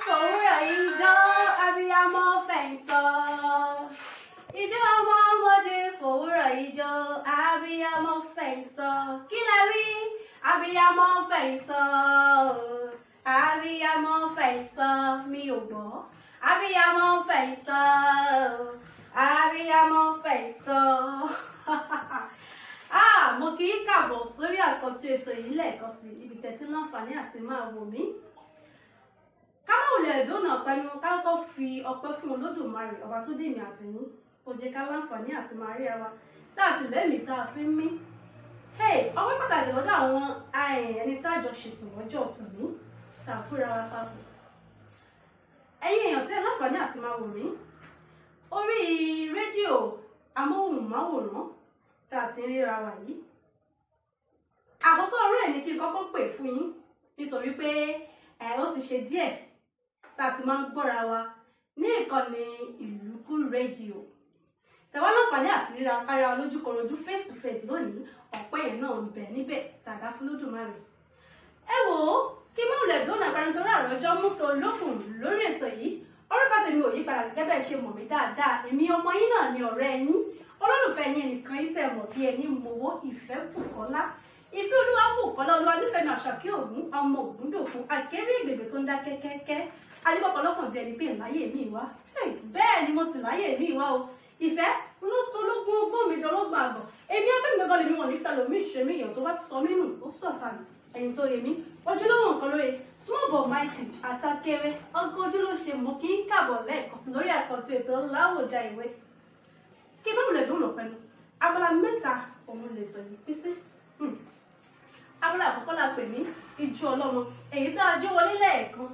fòwúrọ̀ ijó abiyamọ fẹ̀yìnsọ. Ijó ọmọ ọmọdé fòwúrọ̀ ijó abiyamọ fẹ̀yìnsọ. Kí lẹ wí? Abiyamọ fẹ̀yìnsọ. Abiyamọ fẹ̀yìnsọ. Mi ò gbọ́. Abiyamọ fẹ̀yìnsọ. Abiyamọ fẹ̀yìnsọ. Mo kì í kàbọ̀ sórí àkọ́tún ètò yìí lẹ́ẹ̀kan sí ibi tẹ́tí láǹfààní àti máa wò mí. Kámọ̀lẹ̀ ìdónà pẹ̀lú kákọ́ fi ọpẹ́ fún Olódùmarè ọba tó dé mi àti yín tó jẹ́ ká láǹfààní àti máa ríra wa tá a sì lẹ́mìí tá a fi ń mí. Ọpẹ́ pàtàkì lọ́dọ̀ àwọn ẹni tá a jọ ṣètò lọ́jọ́ tòní tá a kóra wa papọ̀. Ẹ̀yin èèyàn tí ẹ láǹfààní àti máa wò mí orí rédíò amóhùnmáwòrán tá a ti ń ríra wa yìí. Àkọ́kọ́ orí ẹ̀ ní kí n kọ́kọ́ pè fún yín nítorí pé ó ti ṣe díẹ̀ tá a ti máa ń gbọ́ra wa ní ìkànnì Ìlúkú rédíò. Tẹ̀wá láǹfààní àti ríra kára lójúkorojú face to face lónìí ọ̀pẹ́ yẹn náà ń bẹ níbẹ̀ tàbá fún Olódùmarè. Ẹ wò ó kí má wulẹ̀ dóná parí torí àròjọ múso olókùn lórí ètò yìí. Orúkọ tèmi ò yí padà gẹ́gẹ́ bẹ́ẹ̀ ṣe mọ̀ mí dáadáa. Èmi ọmọ yín náà ni ọ̀rẹ́ yín olólùfẹ́ yín ẹnìkan yín tẹ̀ mọ̀ bí ẹni mowó ìfẹ́ Bùkọ́lá. Ìfẹ́ olúwa Bùkọ́lá olúwa nífẹ̀ẹ́ mi Àṣàkí Ògún ọmọ Ògúndòfo àkẹ́rí ìgbègbè tó ń dá kẹ́kẹ́kẹ́ alíbọ̀pọ̀ lọ́kàn bí ẹni pé láyé mi wá. Bẹ́ẹ̀ ni mo sì láyé mi wá o. Ìfẹ́ ló sọ lógún ogún mi dọ́lọ́gbọ̀n àgbọ̀. Èmi abẹ́mi gbọ́dọ̀ lèmi wọ̀n nífẹ̀ẹ́ lomi ṣe mí èèyàn tó bá sọ mí nù ó sọ̀fà mi. Ẹ̀yin tó yẹ mí ojúlówó nǹkan lóye small but mighty àtàkẹ́rẹ́ ọgọ́ ojú ló ṣe mú kí n kàbọ̀ lẹ́ẹ̀kan sí lórí àkọsí ètò láwùjá ìwé. Kí bá wulẹ̀ dùn lọ pẹ̀lú abala mẹ́ta òun lè tọ̀ yìí pín sí. Abala àkọ́kọ́ la pè ní ijó ọlọ́mọ èyí tá a jó wọlé lẹ́ẹ̀kan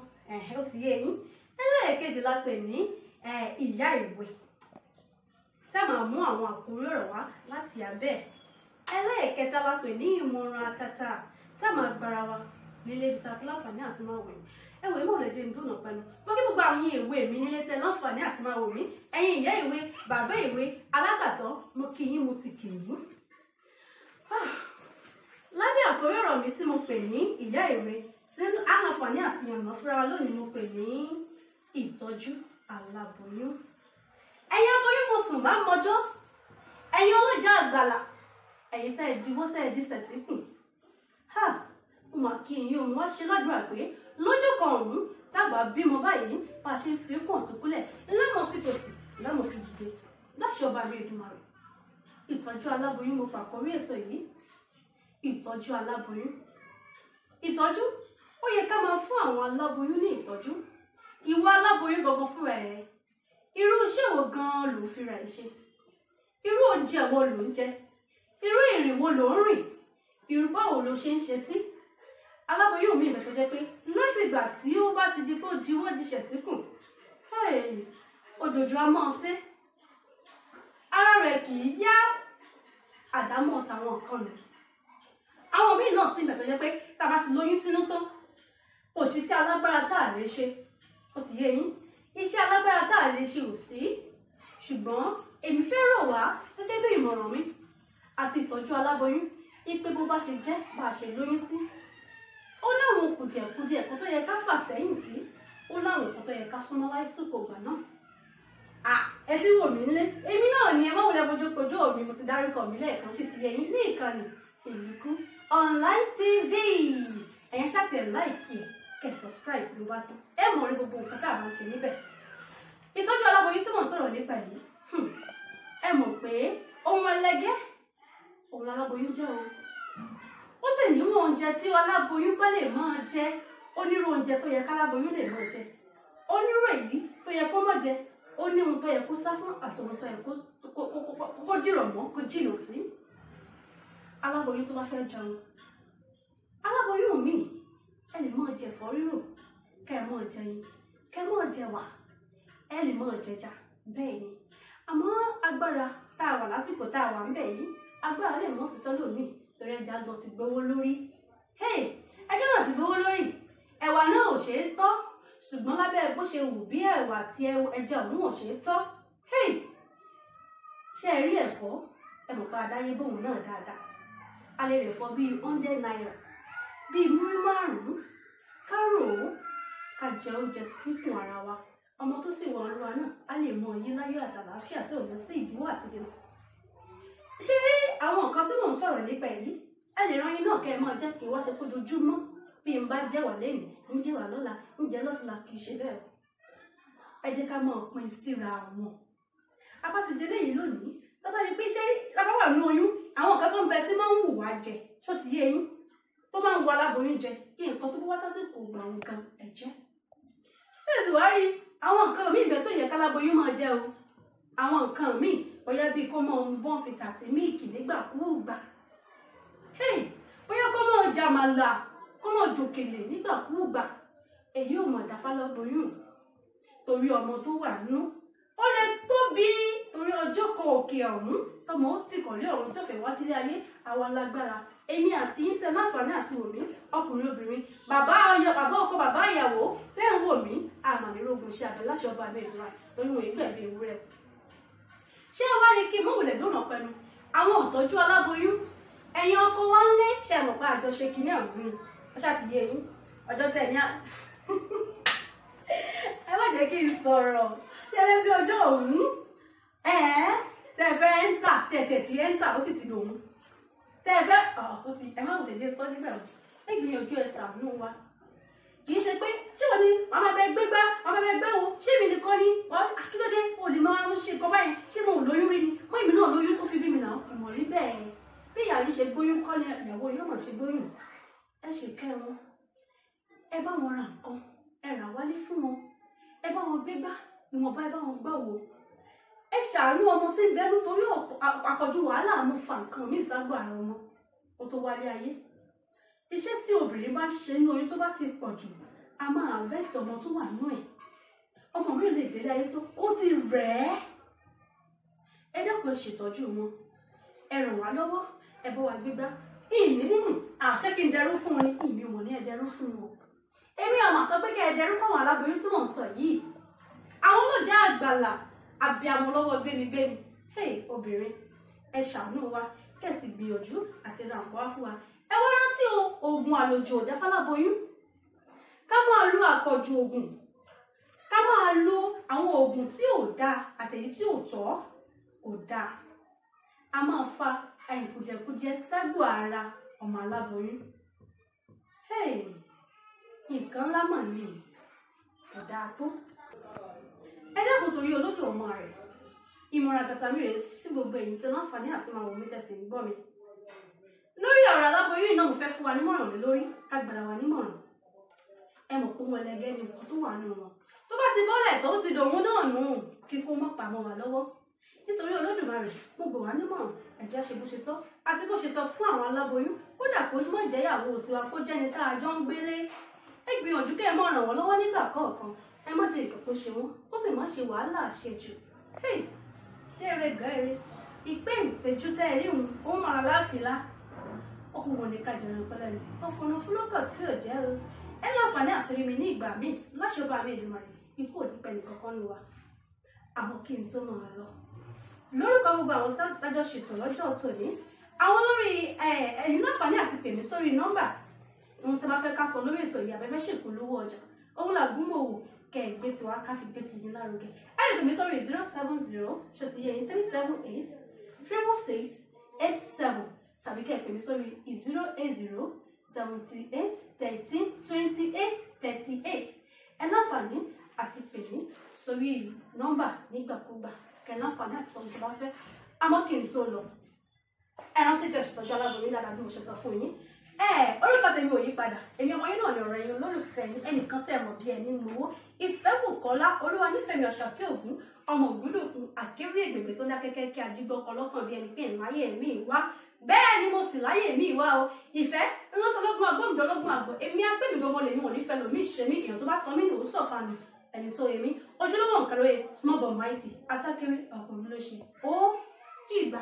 ó ti yé yín. Ẹlẹ́ẹ̀kejì la pè ní ìyá ìwé tá a máa mú àwọn àkórí ọ̀rọ̀ wá láti abẹ́. Ẹlẹ́ẹ̀kẹta la pè ní ìmọ̀ràn àtàtà tá a máa gbára wa nílé ibi tá a ti láǹfààní àti máa wẹ̀. Ẹ̀wọ̀n ìmọ̀ rẹ̀ jẹ́ ìdúnà pẹ̀lú wọ́n kí gbogbo àwọn ìwé mi nílé tẹ láǹfààní àti máa wò mí. Ẹ̀yin ìyá ìwé bàbá ìwé alágbàtọ́ mo kí yín mo sì kì yín. Lábẹ́ àkórí ọ̀rọ̀ mi tí mo pè ní ìyá ìwé tí aláǹfààní àti yànnà fúnra wa lónìí mo pè ní ìtọ́jú aláboyún. Ẹ̀yin aboyún mo sùn máa ń mọjọ́. Ẹ̀yin ọlọ́jà àgbàlà ẹ̀yin tẹ́ ẹ diwọ́ tẹ́ ẹ di sẹ̀síkùn. Mo máa kí yín òun wá ṣe ládùúrà pé lọ́jọ́ kan ọ̀hún tábà bímọ báyìí bá a ṣe ń fi kàn tó kúlẹ̀ lẹ́mọ̀ fi tòsì lẹ́mọ̀ fi dìde láṣẹ ọba rẹ̀ Èdùmàrè. Ìtọ́jú aláboyún mo pàkórí ètò yìí. Ìtọ́jú aláboyún. Ìtọ́jú ó yẹ ká máa fún àwọn aláboyún ní ìtọ́jú. Ìwọ aláboyún gangan fúnra ẹ̀ irú iṣẹ́ wo gan-an ló fi rẹ̀ ṣe? Irú oúnjẹ wo ló ń jẹ? Irú ìrìn wo ló ń rìn? Irú báwo ló ṣe ń ṣe sí? Aláboyún mi ìbẹ̀ tó jẹ́ pé láti ìgbà tí ó bá ti di kó diwọ́ diṣẹ̀ síkùn òjòjò a máa ṣe ara rẹ̀ kì í yá àdámọ̀ tàwọn kan nù. Àwọn míì náà sì ìbẹ̀ tó jẹ́ pé tá a bá ti lóyún sínú tán òṣìṣẹ́ alágbára tá a lè ṣe ó ti yé yín iṣẹ́ alágbára tá a lè ṣe ò sí. Ṣùgbọ́n èmi fẹ́ rọ̀ wá gẹ́gẹ́ bí ìmọ̀ràn mi àti ìtọ́jú aláboyún ipe bó bá ṣe jẹ́ bá a ṣe lóyún sí. Ó láwọn kùdìẹ̀kùdìẹ̀ kan tó yẹ ká fà sẹ́yìn sí ó láwọn kan tó yẹ ká súnmọ́ lásìkò ìgbà náà. Ẹ ti wò mí nílé èmi náà ni ẹ má wọlé bójúkojú mi mo ti dárúkọ mi lẹ́ẹ̀kan sí ti yẹyin ní ìkànnì Ìlúkú online TV. Ẹ̀yin ṣáàtì ẹ̀ láìkì kẹ́ subscribe ló bá tán ẹ mọ̀ rí gbogbo nǹkan tá a máa ṣe níbẹ̀. Ìtọ́jú aláboyún tí mò ń sọ̀rọ̀ nípa yìí ẹ mọ̀ pé ohun ẹlẹgẹ́ òun aláboyún jẹ́ o. Ó sì ní wọn oúnjẹ tí aláboyún bá lè máa jẹ onírú oúnjẹ tó yẹ káláboyún lè máa jẹ onírú èyí tó yẹ kó má jẹ ó ní ohun tó yẹ kó sá fún àti ohun tó yẹ kó dìrọ̀ mọ́ kó jìnnà sí. Aláboyún tó bá fẹ́ jẹun aláboyún mi ẹ lè máa jẹ ẹ̀fọ́ rírò kẹ́ ẹ máa jẹyin kẹ́ ẹ máa jẹwà ẹ lè máa jẹja bẹ́ẹ̀ ni. Àmọ́ agbára tá a wà lásìkò tá a wà ń bẹ̀ yìí agbára lè mọ́ sí tọ́lọ́ mi torí ẹja lọ sí gbówó lórí. Ẹjọ́ lọ sí gbówó lórí ẹ̀wà náà ò ṣeé tọ́ ṣùgbọ́n lábẹ́ bó ṣe wù bí ẹ̀wà àti ẹja òun ò ṣeé tọ́. Ṣé ẹ rí ẹ̀fọ́ ẹ̀mọ̀ pa adáyé bóun náà dáadáa a lè rẹ̀ fọ́ bíi 100 naira bíi múrí márùn-ún kárò ká jẹ oúnjẹ síkùn ara wa ọmọ tó sì wà nínú wa náà á lè mọ yí láyọ̀ àti àlàáfíà tí ò ní sí ìdíwọ́ àti ìdènà. ṣé àwọn nǹkan tí mò ń sọ̀rọ̀ nípa èyí ẹ lè ran yín náà kẹ́ ẹ máa jẹ́ kí wọ́n ṣe kó dojúmọ́ bí n bá jẹ́ wà lẹ́yìn ń jẹ́ wà lọ́la ń jẹ́ lọ́sìlá kì í ṣe bẹ́ẹ̀. ẹ jẹ́ ká máa pín síra wọn. apásìjẹ lẹ́yìn lónìí lọ́ba rí pé ṣé lábá wà nínú oyún àwọn nǹkan tó ń bẹ tí máa ń wù wá jẹ ṣó ti yé yín tó máa ń wọ aláboyún jẹ kí nǹkan tó bá wá sásìkò gbà nǹkan ẹ̀jẹ̀. ṣé èsì wá rí àwọn nǹkan míì bẹ tó yẹ káláboyún máa jẹ o àwọn nǹkan míì bóyá bíi kó máa ń bọ́n fìtà sí míìkì nígbàkúùgbà bóyá kó máa jàmàlà kó máa jòkèlè nígbàkúùgbà èyí ò mọ̀ dáfá láboyún torí ọmọ tó wà nínú ó lè tóbi torí ọjọ́ kan òkè ọ̀hún tọmọ ó ti kọ̀lé ọ̀hún tí ó fẹ́ wá sílé ayé àwa lágbára èmi àti yín tẹ láǹfààní àti wò mí ọkùnrin obìnrin bàbá ọkọ bàbá ìyàwó sẹ́yìn wò mí àmàlélógún ṣe àbẹ̀ láṣọ ọba mi ìdúrà torí wọn ìgbẹ̀bí ewúrẹ́. ṣé wá rí kí mọ̀wùlẹ̀ dúnà pẹ̀lú àwọn òtọ́jú aláboyún ẹ̀yin ọkọ wa ń lé ṣe mọ̀ pé àjọṣe kìíní ọ̀hún ó ṣàtìyẹ yín ọjọ́ tẹ̀ ní ẹ má jẹ́ kí n sọ̀rọ̀ yẹ́rẹ́ sí ọjọ́ ọ̀hún tẹ̀fẹ́ ẹ́ńtà tẹ̀tẹ̀ tí ẹ́ńtà ó sì ti lòun tẹ̀fẹ́ ó ti ẹ má wò dédé sọ nígbà wo ẹ gbìyànjú ẹ ṣàánú wa kì í ṣe pé ṣé wọ́n ní màmá bẹ gbégbá màmá bẹ gbẹ́ wo ṣé mi nìkan ni akílódé ò lè máa ń ṣe nǹkan báyìí ṣé mo ò lóyún rí ni mọ́ èmi náà lóyún tó fi bí mi náà ìmọ̀ rí bẹ́ẹ̀ bí ìyá yìí ṣe gbóyún kọ́ ni ìyàwó yóò mọ̀ ṣe gbóyún ẹ ṣe kẹ́ wọn ẹ bá wọn ra nǹkan ẹ rà wálé fún wọn ẹ bá wọn gbégbá ìwọ̀nba ẹ bá wọn gbà wò ẹ ṣàánú ọmọ tí ń bẹ nítorí àpọ̀jù wàhálà mú fa nǹkan mí ìságbó ara ọmọ kó tó wálé ayé iṣẹ́ tí obìnrin bá ṣe ní oyún tó bá ti pọ̀ jù a máa vẹ́tì ọmọ tó wà nínú ẹ̀ ọmọ mi lè gbélé ayé tó kó ti rẹ̀ ẹ́ ẹ dẹ́kun ṣètọ́jú wọn ẹ ràn wá lọ́wọ́ ẹ bá wa gbégbá àṣẹ kí n dẹrú fún wọn ní ìmí wọn ní ẹ dẹrú fún wọn èmi àmọ́ sọ pé kí ẹ dẹrú fún àwọn aláboyún tí mò ń sọ yìí àwọn ló jẹ́ àgbàlà àbíamọ lọ́wọ́ gbémigbémi obìnrin ẹ ṣàánú wa kẹ̀sì gbìyànjú àti ra nǹkan wá fún wa ẹ wá rántí oògùn àlòjù ò dáfá láboyún ká máa lo àpọ̀jù oògùn ká máa lo àwọn oògùn tí ò dáa àtèyí tí ò tọ́ kò dáa a máa fa àìkùjẹkùjẹ ságbo ara ọmọ aláboyún nǹkan ńlá mà ní kò dáa tó ẹ dákun torí olódò ọmọ rẹ̀ ìmọ̀ràn tàtàmì rẹ̀ sí gbogbo èyí tó láǹfààní àti máa wò mí tẹ̀sí ń gbọ́ mi lórí ọ̀rọ̀ aláboyún náà mo fẹ́ fún wa nímọ̀ràn lé lórí ká gbàrà wa nímọ̀ràn ẹ mọ̀ pé wọn lẹ́gẹ́ ni nǹkan tó wà nínú wọn tó bá ti bọ́lẹ̀ tó ti dòun náà nù kíkó mọ́ pamọ́ wa lọ́wọ́ nítorí Olódùmarè mo gbà wá nímọ̀ràn ẹ̀jẹ̀ ṣe bó ṣe tọ́ àti bó ṣe tọ́ fún àwọn aláboyún kódà kó mọ̀ jẹ́yàwó tiwa kó jẹ́ni tá a jọ ń gbélé ẹ gbìyànjú kẹ́ ẹ mọ̀ ràn wọ́n lọ́wọ́ nígbà kọ̀ọ̀kan ẹ má jẹ́ ìkọ̀kọ̀ ṣe wọ́n ó sì má ṣe wàhálà àṣejù ṣé eré gẹ́rẹ́ ìpé ìpéjú tẹ́ ẹ rí òun ó mọ̀ra láfìlá ọkùnrin wọn ní ká jẹun pẹ́lẹ́ ni ọkùnrin fúlọ́kọ̀ tí ò jẹ́ o ẹ láǹfààní àti rí mi ní ìgbà míì láṣọba mi Èdùmàrè ikú òní pẹ́ nìkankan ní wa àmọ́ kí n tó máa lọ lórúkọ gbogbo àwọn tájọ ṣètò lọ́jọ́ tòní àwọn lórí ẹ̀yin láǹfààní àti pèmí sórí nọ́mbà ohun tí a bá fẹ́ ká sọ lórí ètò yìí àbẹ́fẹ́ ṣèpolówó ọjà òun làgúnmọ̀ wò kẹ́ ẹ̀ gbé tiwa ká fi gbé ti yín lárugẹ ẹ lè pèmí sórí 070 ṣòtìyẹ 378 666 87 tàbí kẹ́ ẹ̀ pèmí sórí 080 78 13 28 38 ẹ láǹfààní àti pèmí sórí nọ́mbà nígbàkúgbà kẹ́ láǹfààní àti sọ tó bá fẹ́ àmọ́ kí n tó lọ ẹ rántí kẹ́ ṣètọ́jú aláboyún dáadáa bí mo ṣe sọ fún yín orúkọ tèmi ò yí padà èmi ọmọ yín náà ní ọ̀rọ̀ yín olólùfẹ́ yín ẹnìkan tẹ́ mọ̀ bí ẹni mowó Ìfẹ́bùkọ́lá Olúwanífẹ̀mí Ọ̀ṣàkẹ́ Ògún ọmọ Ògúndòkun àkérí ègbègbè tó dá kẹ́kẹ́ kí ajígbọ́kọ lọ́kàn bí ẹni pé ìláyé mi wá bẹ́ẹ̀ ni mo sì láyé mi wá o ìfẹ́ ńlọ́sọlọ́gbọ̀n agbóhùndọ́lọ́gbọ̀n àgbọ̀ èmi agbẹ́mi gbogbo lè ní wọn nífẹ̀ẹ́ lómi ìṣe mi èèyàn tó bá sọ mí ní òun sọ̀fà nù ẹni tó yẹ mí ojúlówó nǹkan lóye small but mighty atákéré ọkùnrin ló ṣe ó dìgbà.